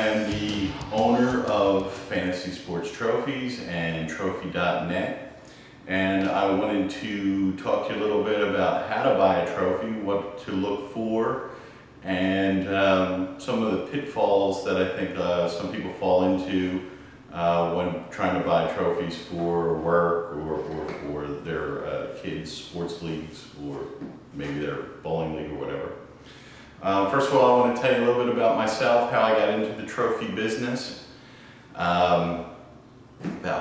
am the owner of Fantasy Sports Trophies and Trophy.net, and I wanted to talk to you a little bit about how to buy a trophy, what to look for, and some of the pitfalls that I think some people fall into when trying to buy trophies for work or for their kids' sports leagues, or maybe their bowling league or whatever. First of all, I want to tell you a little bit about myself, how I got into the trophy business. About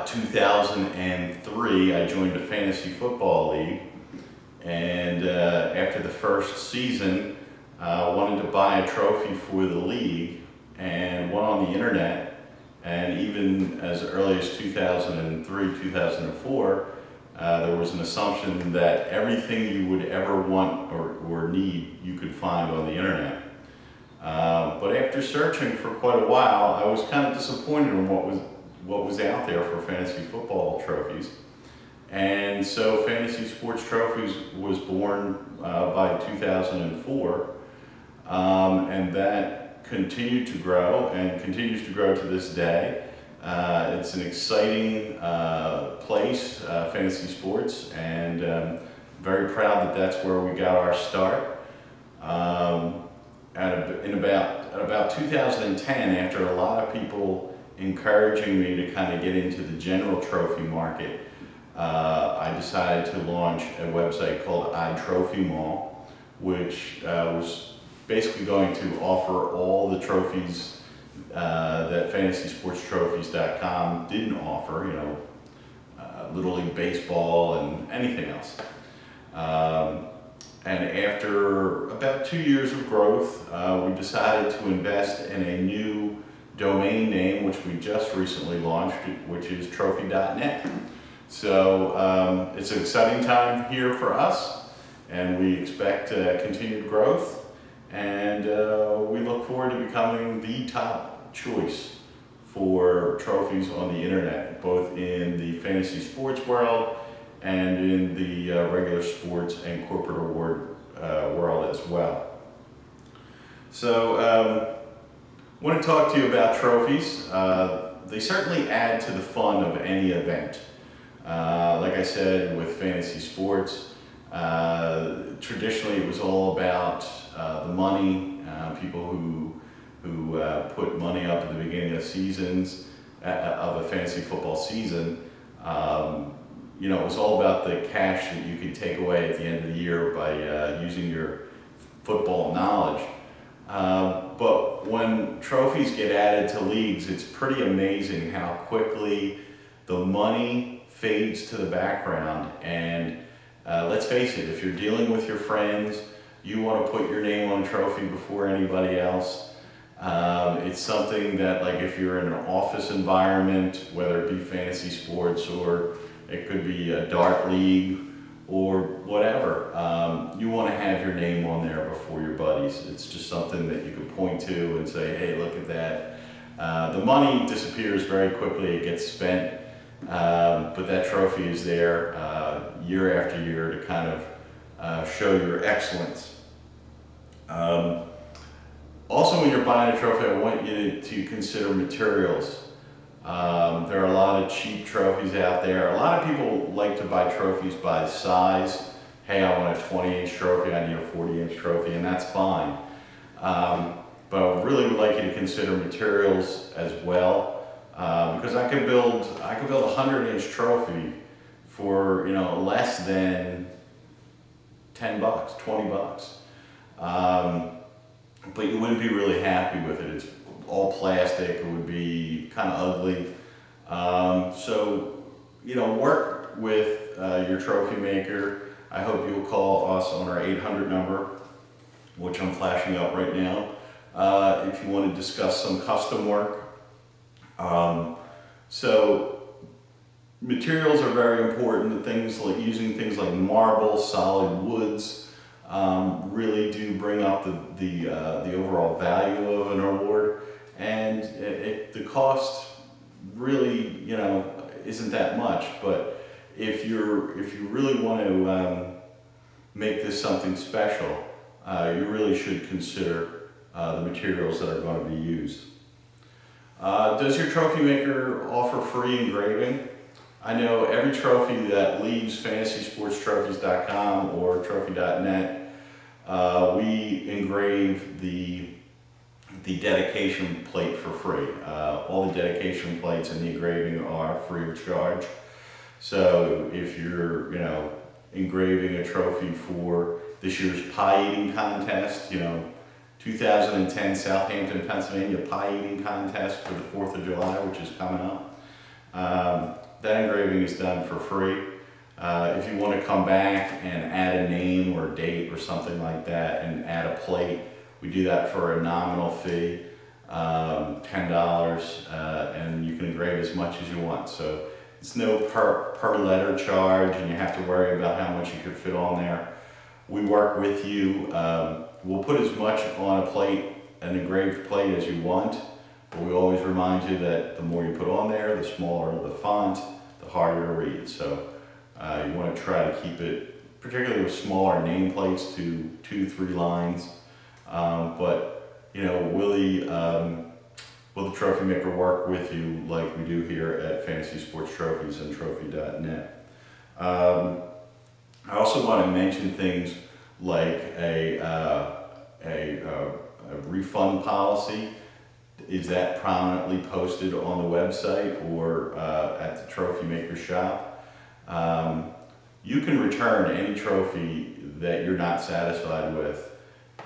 2003, I joined a fantasy football league, and after the first season, wanted to buy a trophy for the league, and went on the internet, and even as early as 2003, 2004, there was an assumption that everything you would ever want or need, you could find on the internet. But after searching for quite a while, I was kind of disappointed in what was out there for fantasy football trophies. And so Fantasy Sports Trophies was born by 2004, and that continued to grow and continues to grow to this day. It's an exciting place, fantasy sports, and very proud that that's where we got our start. In about 2010, after a lot of people encouraging me to kind of get into the general trophy market, I decided to launch a website called iTrophyMall, which was basically going to offer all the trophies that FantasySportsTrophies.com didn't offer, you know, Little League Baseball and anything else. And after about 2 years of growth, we decided to invest in a new domain name, which we just recently launched, which is Trophy.net. So it's an exciting time here for us, and we expect continued growth, and we look forward to becoming the top choice for trophies on the internet, both in the fantasy sports world and in the regular sports and corporate award world as well. So I want to talk to you about trophies. They certainly add to the fun of any event. Like I said, with fantasy sports, traditionally it was all about the money, people who put money up at the beginning of seasons, of a fantasy football season. You know, it was all about the cash that you could take away at the end of the year by using your football knowledge. But when trophies get added to leagues, it's pretty amazing how quickly the money fades to the background. And let's face it, if you're dealing with your friends, you want to put your name on a trophy before anybody else. It's something that, like, if you're in an office environment, whether it be fantasy sports or it could be a dart league or whatever, you want to have your name on there before your buddies. It's just something that you can point to and say, hey, look at that. The money disappears very quickly, it gets spent, but that trophy is there year after year to kind of show your excellence. Also, when you're buying a trophy, I want you to consider materials. There are a lot of cheap trophies out there. A lot of people like to buy trophies by size. Hey, I want a 20-inch trophy, I need a 40-inch trophy, and that's fine. But I really would like you to consider materials as well, because I could build a 100-inch trophy for, you know, less than $10, $20. But you wouldn't be really happy with it. It's all plastic, it would be kind of ugly. So, you know, work with your trophy maker. I hope you'll call us on our 800 number, which I'm flashing up right now, if you want to discuss some custom work. So materials are very important. Things like using things like marble, solid woods, really do bring up the overall value of an award, and the cost really, you know, isn't that much. But if you really want to make this something special, you really should consider the materials that are going to be used. Does your trophy maker offer free engraving? I know every trophy that leaves FantasySportsTrophies.com or Trophy.net, we engrave the dedication plate for free. All the dedication plates and the engraving are free of charge. So if you're, engraving a trophy for this year's pie eating contest, 2010 Southampton, Pennsylvania pie eating contest for the 4th of July, which is coming up. That engraving is done for free. If you want to come back and add a name or date or something like that and add a plate, we do that for a nominal fee, $10, and you can engrave as much as you want. So it's no per letter charge, and you have to worry about how much you could fit on there. We work with you. We'll put as much on a plate, an engraved plate, as you want, but we always remind you that the more you put on there, the smaller the font, the harder to read. So you want to try to keep it, particularly with smaller nameplates, to 2-3 lines. But will the trophy maker work with you like we do here at Fantasy Sports Trophies and Trophy.net? I also want to mention things like a refund policy. Is that prominently posted on the website or at the trophy maker shop? You can return any trophy that you're not satisfied with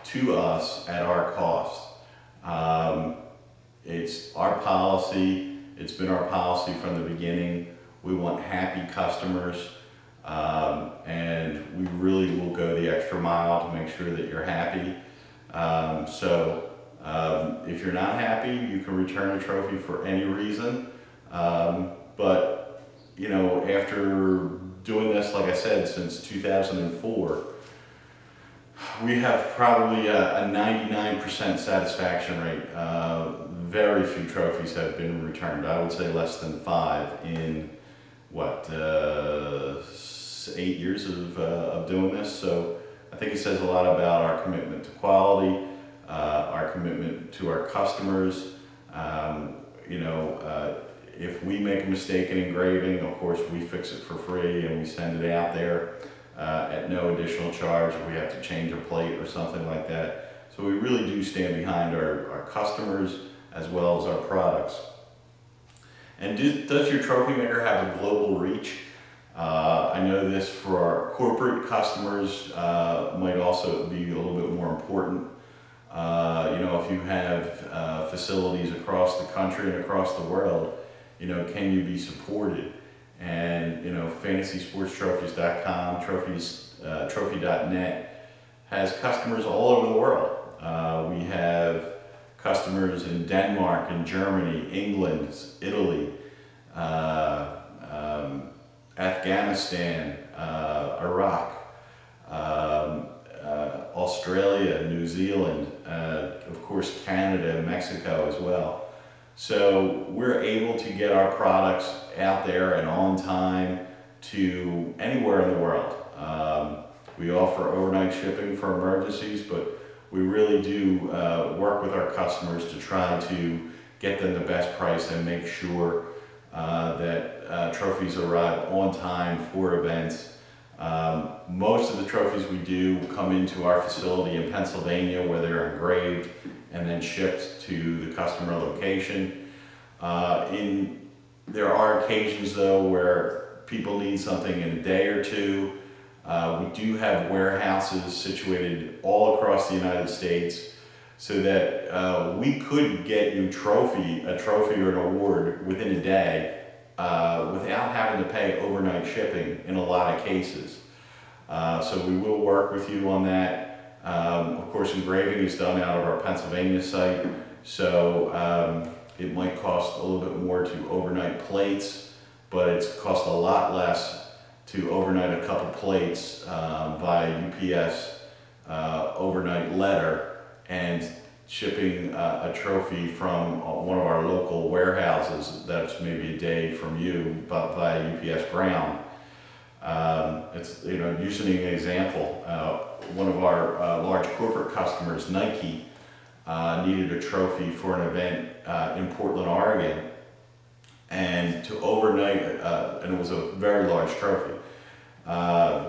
to us at our cost. It's our policy. It's been our policy from the beginning. We want happy customers, and we really will go the extra mile to make sure that you're happy. If you're not happy, you can return a trophy for any reason. But after doing this, like I said, since 2004, we have probably a 99% satisfaction rate. Very few trophies have been returned. I would say less than 5 in 8 years of doing this. So I think it says a lot about our commitment to quality, our commitment to our customers. If we make a mistake in engraving, of course we fix it for free and we send it out there at no additional charge if we have to change a plate or something like that. So we really do stand behind our customers as well as our products. And does your trophy maker have a global reach? I know this for our corporate customers might also be a little bit more important. If you have facilities across the country and across the world, can you be supported? And FantasySportsTrophies.com, Trophy.net has customers all over the world. We have customers in Denmark, in Germany, England, Italy, Afghanistan, Iraq, Australia, New Zealand, of course Canada, Mexico as well. So we're able to get our products out there and on time to anywhere in the world. We offer overnight shipping for emergencies, but we really do work with our customers to try to get them the best price and make sure that trophies arrive on time for events. Most of the trophies we do come into our facility in Pennsylvania where they're engraved and then shipped to the customer location. There are occasions though where people need something in a day or two. We do have warehouses situated all across the United States so that we could get you a trophy or an award within a day without having to pay overnight shipping in a lot of cases. So we will work with you on that. Of course, engraving is done out of our Pennsylvania site, so it might cost a little bit more to overnight plates, but it's cost a lot less to overnight a couple plates via UPS overnight letter and shipping a trophy from one of our local warehouses that's maybe a day from you, but via UPS ground. It's, using an example, one of our large corporate customers, Nike, needed a trophy for an event in Portland, Oregon, and to overnight, and it was a very large trophy.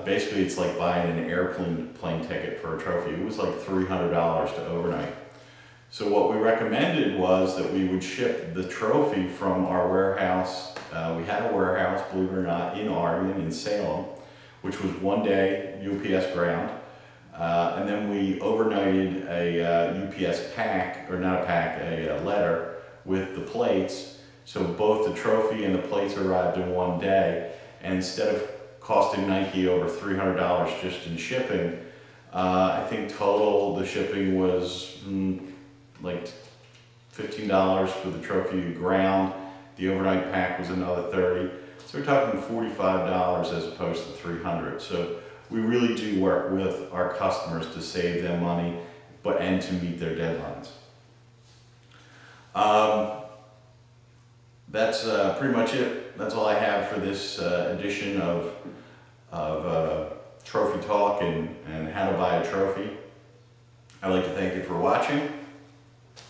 Basically, it's like buying an airplane ticket for a trophy. It was like $300 to overnight. So what we recommended was that we would ship the trophy from our warehouse. We had a warehouse, believe it or not, in Oregon, in Salem, which was 1 day UPS ground. And then we overnighted a UPS pack, or not a pack, a letter with the plates. So both the trophy and the plates arrived in 1 day. And instead of costing Nike over $300 just in shipping, I think total the shipping was like $15 for the trophy ground. The overnight pack was another $30. So we're talking $45 as opposed to $300. So we really do work with our customers to save them money, and to meet their deadlines. That's pretty much it. That's all I have for this edition of Trophy Talk and how to buy a trophy. I'd like to thank you for watching,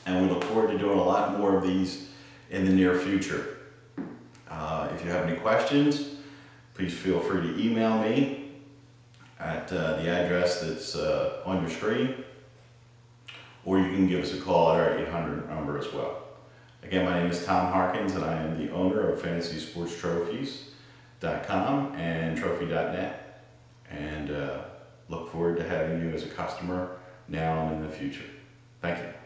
and we look forward to doing a lot more of these in the near future. If you have any questions, please feel free to email me at the address that's on your screen, or you can give us a call at our 800 number as well. Again, my name is Tom Harkins, and I am the owner of FantasySportsTrophies.com and Trophy.net, and look forward to having you as a customer now and in the future. Thank you.